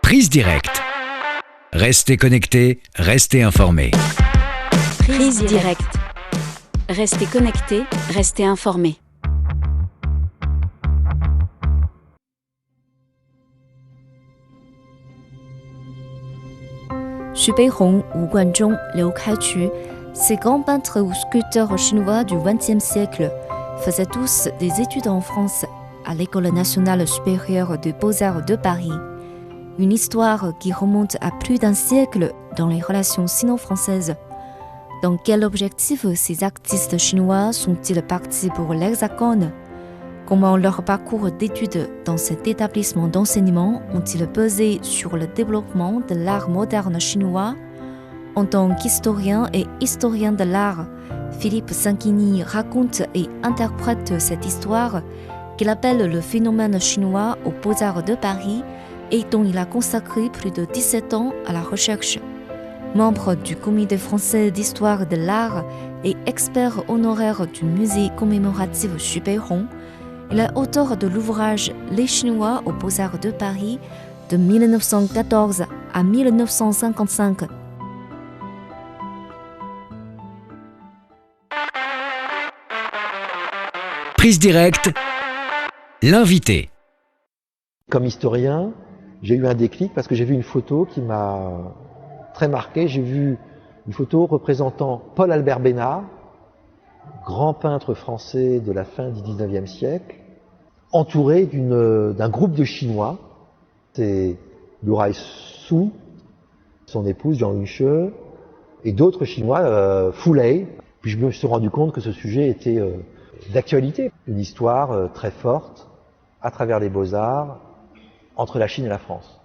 Prise directe. Restez connectés, restez informés. Prise directe. Restez connectés, restez informés. Xu Beihong, Wu Guanzhong, Liu Kaiqu, ces grands peintres ou sculpteurs chinois du XXe siècle faisaient tous des études en France, à l'École nationale supérieure des beaux-arts de Paris. Une histoire qui remonte à plus d'un siècle dans les relations sino-françaises. Dans quel objectif ces artistes chinois sont-ils partis pour l'Hexagone? Comment leur parcours d'études dans cet établissement d'enseignement ont-ils pesé sur le développement de l'art moderne chinois? En tant qu'historien et historien de l'art, Philippe Sanguigny raconte et interprète cette histoire qu'il appelle le phénomène chinois aux Beaux-Arts de Paris et dont il a consacré plus de 17 ans à la recherche. Membre du Comité français d'histoire de l'art et expert honoraire du musée commémoratif Xu Beihong, il est auteur de l'ouvrage Les Chinois aux Beaux-Arts de Paris de 1914 à 1955. Prise directe. L'invité. Comme historien, j'ai eu un déclic parce que j'ai vu une photo qui m'a très marqué. J'ai vu une photo représentant Paul-Albert Bénard, grand peintre français de la fin du XIXe siècle, entouré d'un groupe de Chinois. C'est Liu Raisu, son épouse Jiang Yunshe, et d'autres Chinois, Fu Lei. Puis je me suis rendu compte que ce sujet était d'actualité. Une histoire très forte à travers les beaux-arts entre la Chine et la France.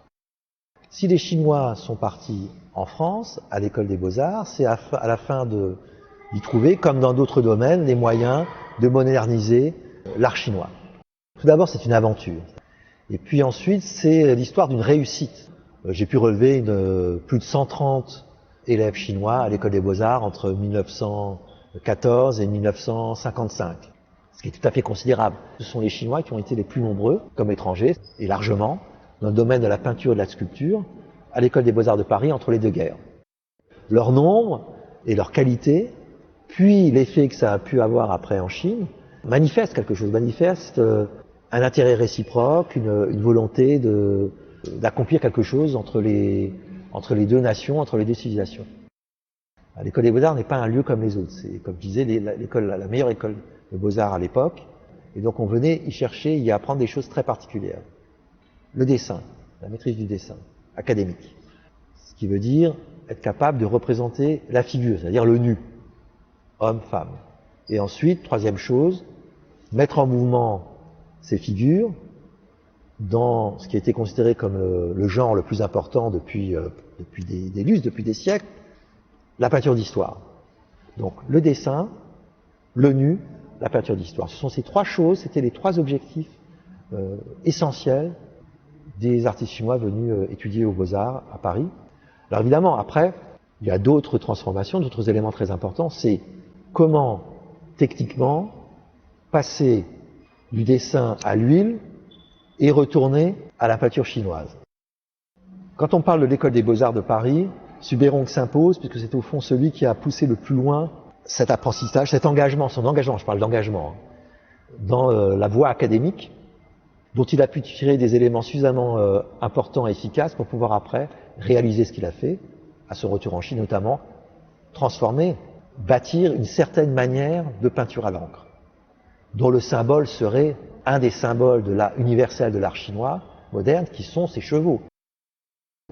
Si les Chinois sont partis en France, à l'école des beaux-arts, c'est à la fin d'y trouver, comme dans d'autres domaines, les moyens de moderniser l'art chinois. Tout d'abord, c'est une aventure. Et puis ensuite, c'est l'histoire d'une réussite. J'ai pu relever plus de 130 élèves chinois à l'école des beaux-arts entre 1914 et 1955. Ce qui est tout à fait considérable. Ce sont les Chinois qui ont été les plus nombreux, comme étrangers, et largement, dans le domaine de la peinture et de la sculpture, à l'école des beaux-arts de Paris entre les deux guerres. Leur nombre et leur qualité, puis l'effet que ça a pu avoir après en Chine, manifestent quelque chose, manifestent un intérêt réciproque, une volonté d'accomplir quelque chose entre les deux nations, entre les deux civilisations. L'école des beaux-arts n'est pas un lieu comme les autres. C'est, comme je disais, la meilleure école de beaux-arts à l'époque. Et donc on venait y chercher, y apprendre des choses très particulières. Le dessin, la maîtrise du dessin, académique. Ce qui veut dire être capable de représenter la figure, c'est-à-dire le nu, homme, femme. Et ensuite, troisième chose, mettre en mouvement ces figures dans ce qui a été considéré comme le genre le plus important depuis des lustres, depuis des siècles, la peinture d'histoire. Donc le dessin, le nu, la peinture d'histoire. Ce sont ces trois choses, c'était les trois objectifs essentiels des artistes chinois venus étudier aux Beaux-Arts à Paris. Alors évidemment, après, il y a d'autres transformations, d'autres éléments très importants. C'est comment, techniquement, passer du dessin à l'huile et retourner à la peinture chinoise. Quand on parle de l'école des Beaux-Arts de Paris, Xu Beihong s'impose puisque c'est au fond celui qui a poussé le plus loin cet apprentissage, cet engagement, son engagement, je parle d'engagement, dans la voie académique, dont il a pu tirer des éléments suffisamment importants et efficaces pour pouvoir après réaliser ce qu'il a fait, à son retour en Chine notamment, transformer, bâtir une certaine manière de peinture à l'encre, dont le symbole serait un des symboles universels de l'art chinois moderne, qui sont ses chevaux.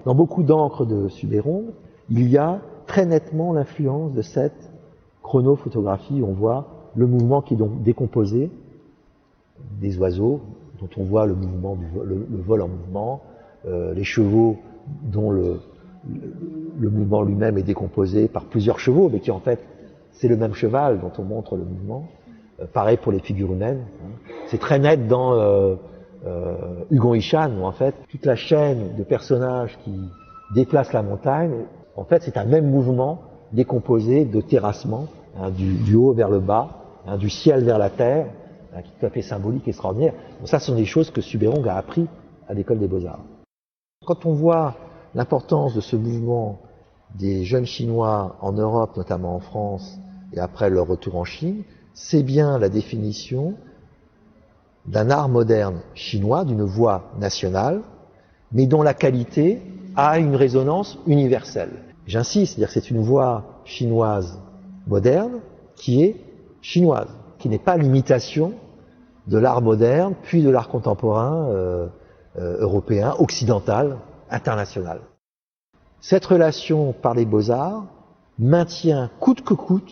Dans beaucoup d'encre de Xu Beihong, il y a très nettement l'influence de cette chronophotographie où on voit le mouvement qui est donc décomposé des oiseaux, dont on voit le mouvement le vol en mouvement, les chevaux dont le mouvement lui-même est décomposé par plusieurs chevaux, mais qui en fait c'est le même cheval dont on montre le mouvement. Pareil pour les figures humaines. C'est très net dans Hugon Ishan, où en fait toute la chaîne de personnages qui déplacent la montagne, en fait c'est un même mouvement décomposé de terrassement, du haut vers le bas, du ciel vers la terre, qui est tout à fait symbolique, extraordinaire. Donc ça, ce sont des choses que Xu Beihong a appris à l'école des Beaux-Arts. Quand on voit l'importance de ce mouvement des jeunes Chinois en Europe, notamment en France, et après leur retour en Chine, c'est bien la définition d'un art moderne chinois, d'une voix nationale, mais dont la qualité a une résonance universelle. J'insiste, c'est-à-dire que c'est une voix chinoise moderne qui est chinoise, qui n'est pas l'imitation de l'art moderne, puis de l'art contemporain européen, occidental, international. Cette relation par les beaux-arts maintient coûte que coûte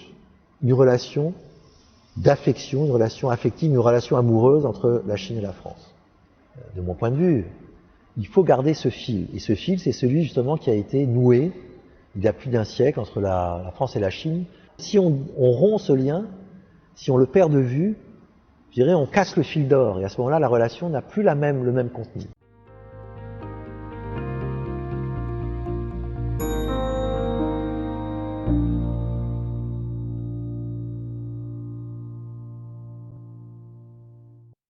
une relation d'affection, une relation affective, une relation amoureuse entre la Chine et la France. De mon point de vue, il faut garder ce fil. Et ce fil, c'est celui justement qui a été noué il y a plus d'un siècle entre la France et la Chine. Si on rompt ce lien, si on le perd de vue, je dirais on casse le fil d'or. Et à ce moment-là, la relation n'a plus le même contenu.